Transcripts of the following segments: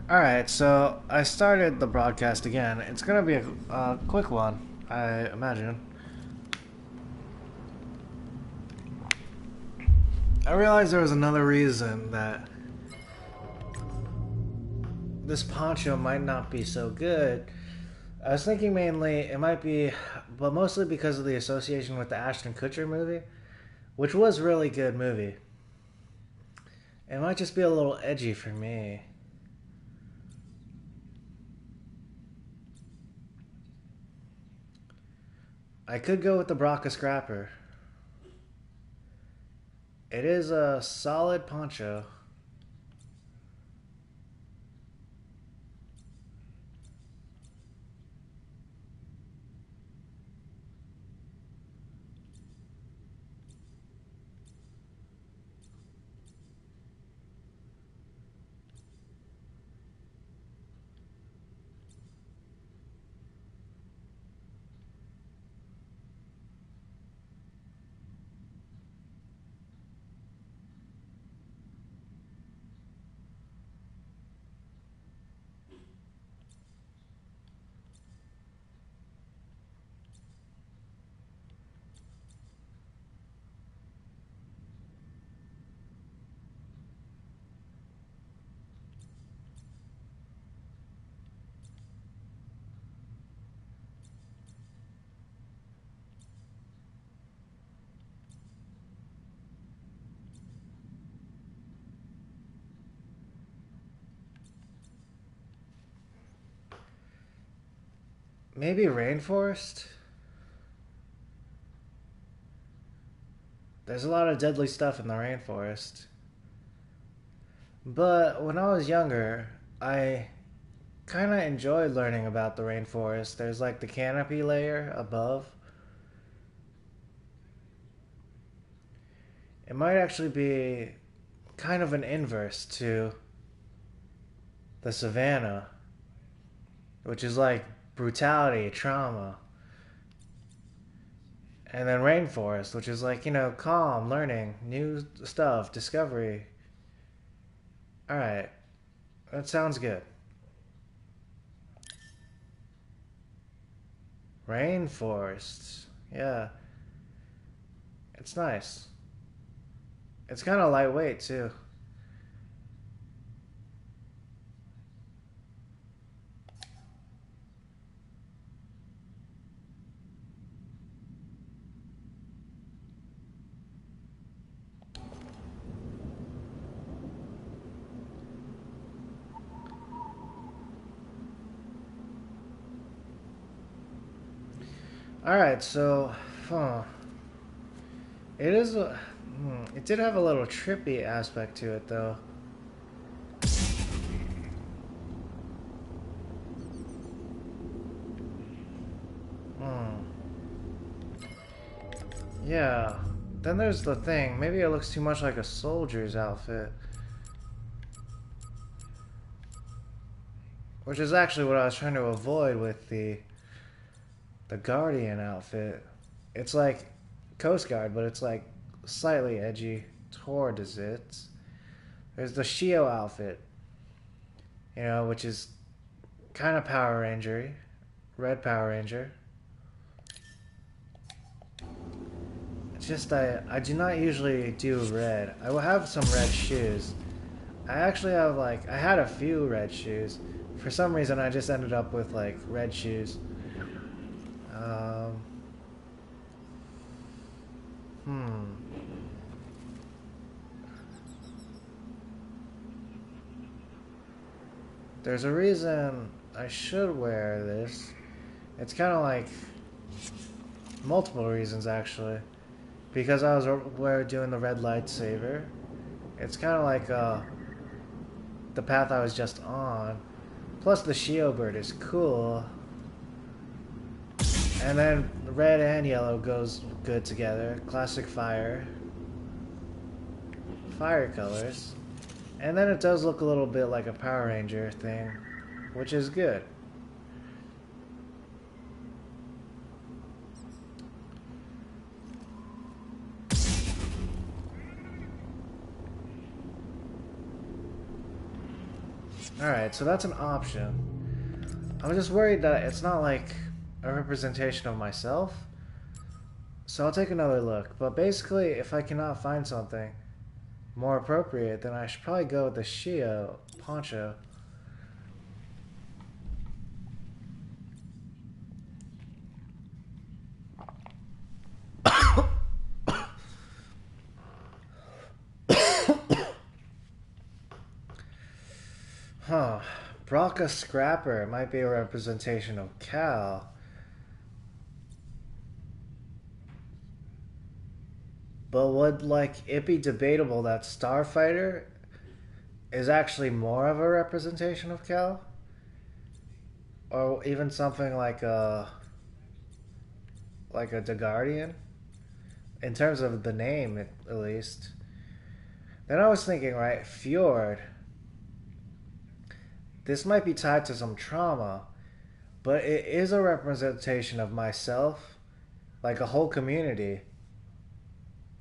Alright, so I started the broadcast again. It's gonna be a quick one, I imagine. I realized there was another reason that this poncho might not be so good. I was thinking mainly it might be, but mostly because of the association with the Ashton Kutcher movie, which was a really good movie. It might just be a little edgy for me. I could go with the Braca Scrapper. It is a solid poncho. Maybe Rainforest? There's a lot of deadly stuff in the rainforest. But when I was younger, I kind of enjoyed learning about the rainforest. There's like the canopy layer above. It might actually be kind of an inverse to the savannah, which is like brutality, trauma. And then rainforest, which is like, calm, learning, new stuff, discovery. Alright, that sounds good. Rainforest. Yeah, it's nice. It's kind of lightweight, too. Alright, so. Huh. It is a. It did have a little trippy aspect to it, though. Hmm. Yeah. Then there's the thing. Maybe it looks too much like a soldier's outfit. Which is actually what I was trying to avoid with the Guardian outfit. It's like Coast Guard, but it's like slightly edgy towards it. There's the Shio outfit, which is kind of Power Ranger, Red Power Ranger. It's just I do not usually do red. I will have some red shoes. I actually have I had a few red shoes. For some reason, I just ended up with like red shoes. Um, hmm. There's a reason I should wear this. It's kind of like multiple reasons actually. Because I was doing the red lightsaber. It's kind of like the path I was just on. Plus the Shio bird is cool. And then red and yellow goes good together. Classic fire. Fire colors. And then it does look a little bit like a Power Ranger thing, which is good. Alright, so that's an option. I'm just worried that it's not like a representation of myself. So I'll take another look. But basically, if I cannot find something more appropriate, then I should probably go with the Shio poncho. Huh. Brocca Scrapper might be a representation of Cal. But would, like, it be debatable that Starfighter is actually more of a representation of Cal? Or even something like a The Guardian? In terms of the name, at least. Then I was thinking, right, Fjord. This might be tied to some trauma, but it is a representation of myself, like a whole community,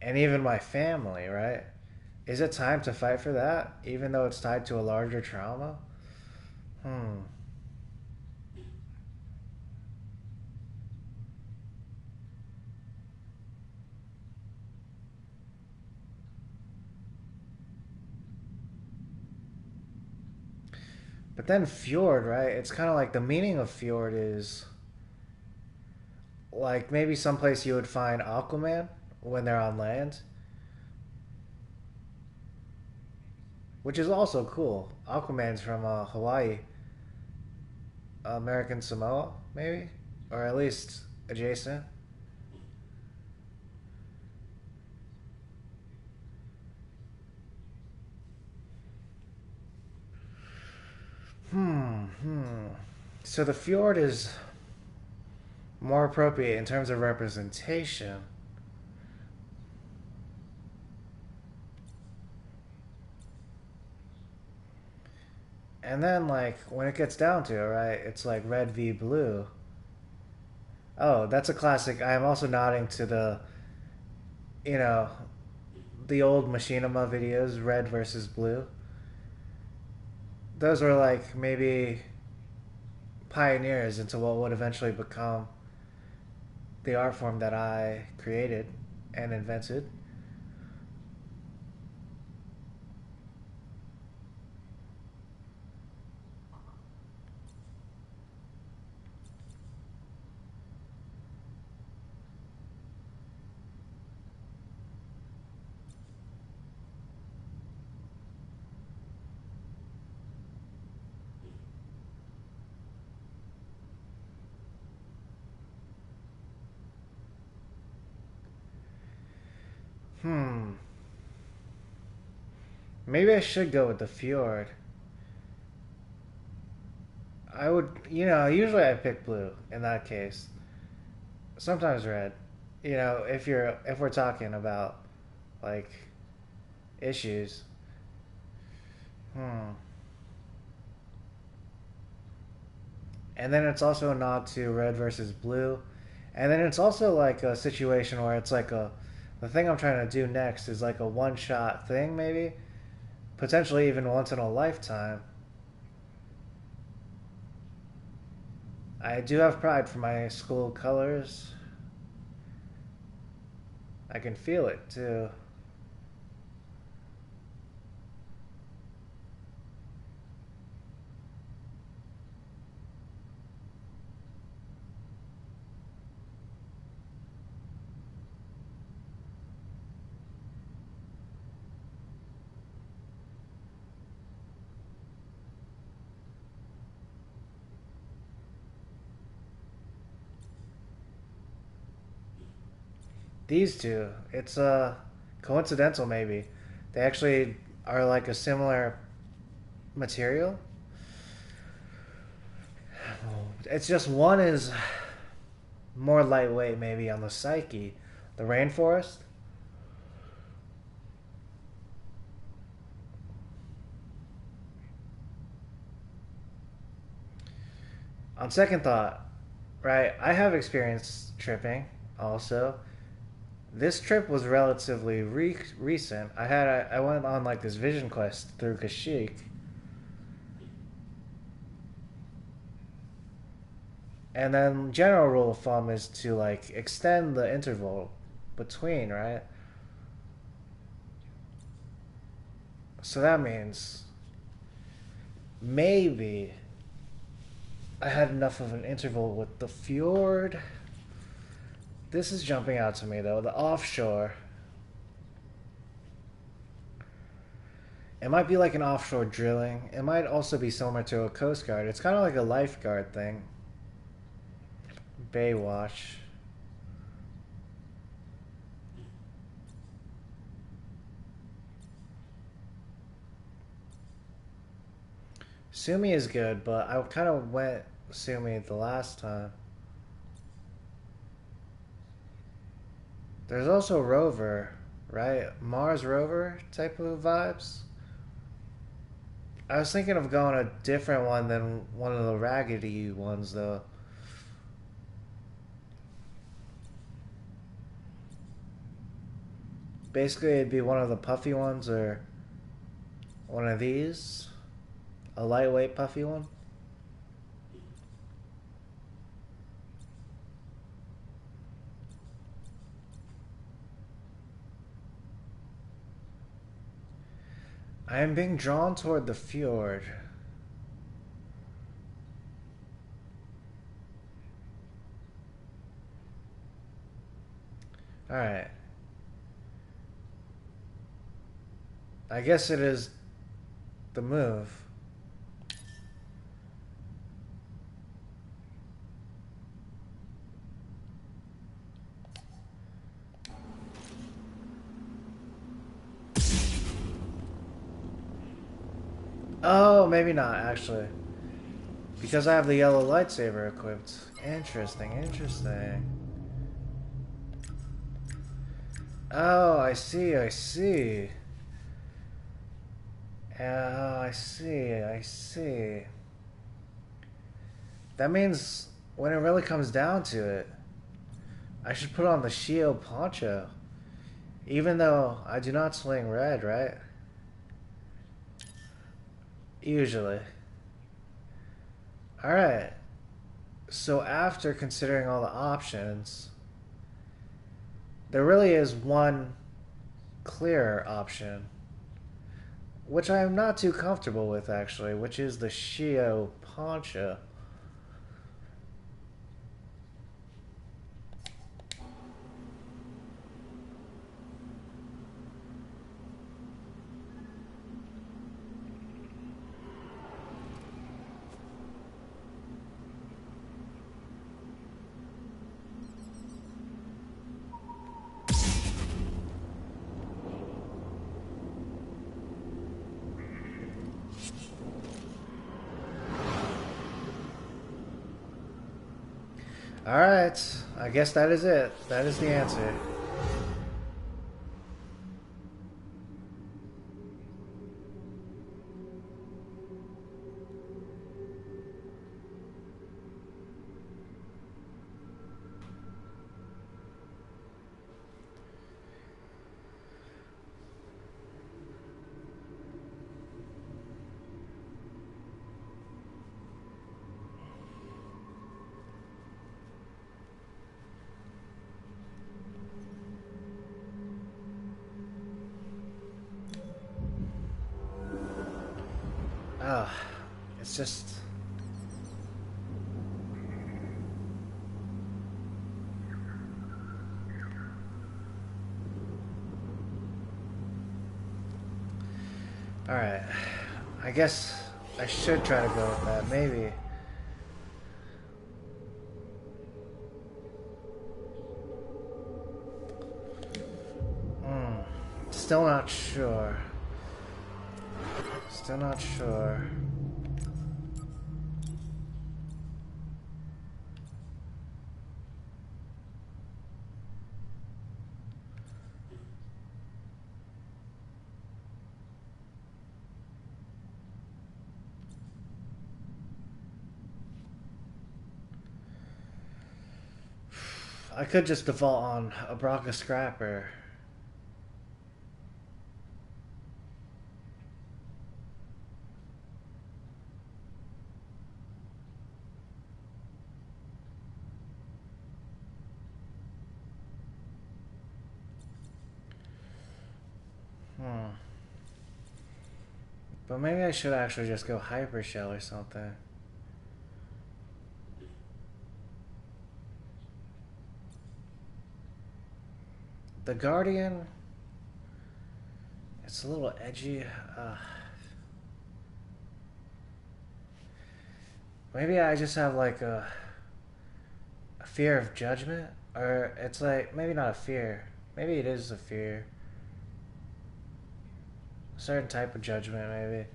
and even my family, right? Is it time to fight for that, even though it's tied to a larger trauma? Hmm. But then Fjord, right? It's kind of like the meaning of Fjord is like maybe someplace you would find Aquaman when they're on land, which is also cool. Aquaman's from Hawaii, American Samoa, maybe, or at least adjacent. Hmm. So the fjord is more appropriate in terms of representation. And then, like, when it gets down to it, right, it's like red v blue. Oh, that's a classic. I am also nodding to you know, the old Machinima videos, red versus blue. Those were like maybe pioneers into what would eventually become the art form that I created and invented. Hmm. Maybe I should go with the fjord. I would, usually I pick blue in that case. Sometimes red. If we're talking about like issues. Hmm. And then it's also a nod to red versus blue. And then it's also like a situation where it's like the thing I'm trying to do next is like a one shot thing, maybe? Potentially even once in a lifetime. I do have pride for my school colors. I can feel it too. These two, it's coincidental maybe. They actually are like a similar material. It's just one is more lightweight maybe on the psyche. The rainforest. On second thought, right, I have experience tripping also. This trip was relatively recent. I went on like this vision quest through Kashyyyk, And then general rule of thumb is to like extend the interval between, right? So that means maybe I had enough of an interval with the fjord. This is jumping out to me though. The offshore. It might be like an offshore drilling. It might also be similar to a coast guard. It's kind of like a lifeguard thing. Baywatch. Sumi is good, but I kind of went Sumi the last time. There's also Rover, right? Mars Rover type of vibes. I was thinking of going a different one than one of the raggedy ones, though. Basically, it'd be one of the puffy ones or one of these. A lightweight puffy one. I am being drawn toward the fjord. Alright. I guess it is the move. Oh, maybe not, actually. Because I have the yellow lightsaber equipped. Interesting, interesting. Oh, I see, I see. Oh, I see, I see. That means when it really comes down to it, I should put on the shield poncho. Even though I do not swing red, right? Usually. Alright. So after considering all the options, there really is one clear option, which I am not too comfortable with actually, which is the Shio Poncho. Alright, I guess that is it. That is the answer. Ah, it's just... Alright, I guess I should try to go with that, maybe. Still not sure. Still not sure. I could just default on a Braca Scrapper. But maybe I should actually just go hyper shell or something. The Guardian, it's a little edgy. Maybe I just have like a fear of judgment, or it's like maybe not a fear. Maybe it is a fear. A certain type of judgment, maybe.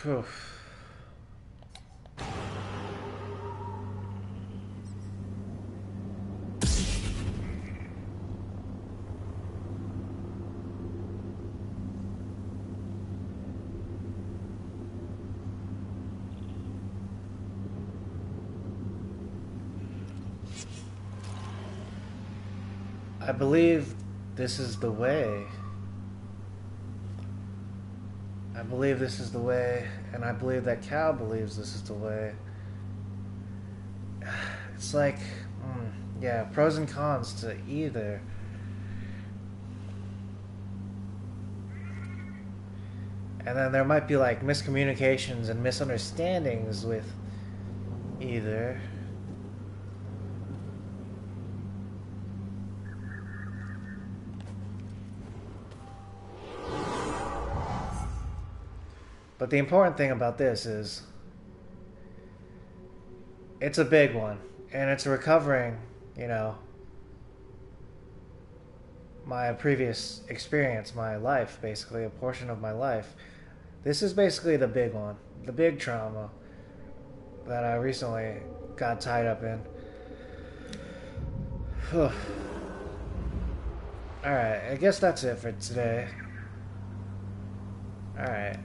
Whew. I believe this is the way. I believe this is the way, and I believe that Cal believes this is the way. It's like, yeah, pros and cons to either. And then there might be like miscommunications and misunderstandings with either. But the important thing about this is it's a big one, and it's recovering, you know, my previous experience, my life, basically, a portion of my life. This is basically the big one, the big trauma that I recently got tied up in. Alright, I guess that's it for today. Alright.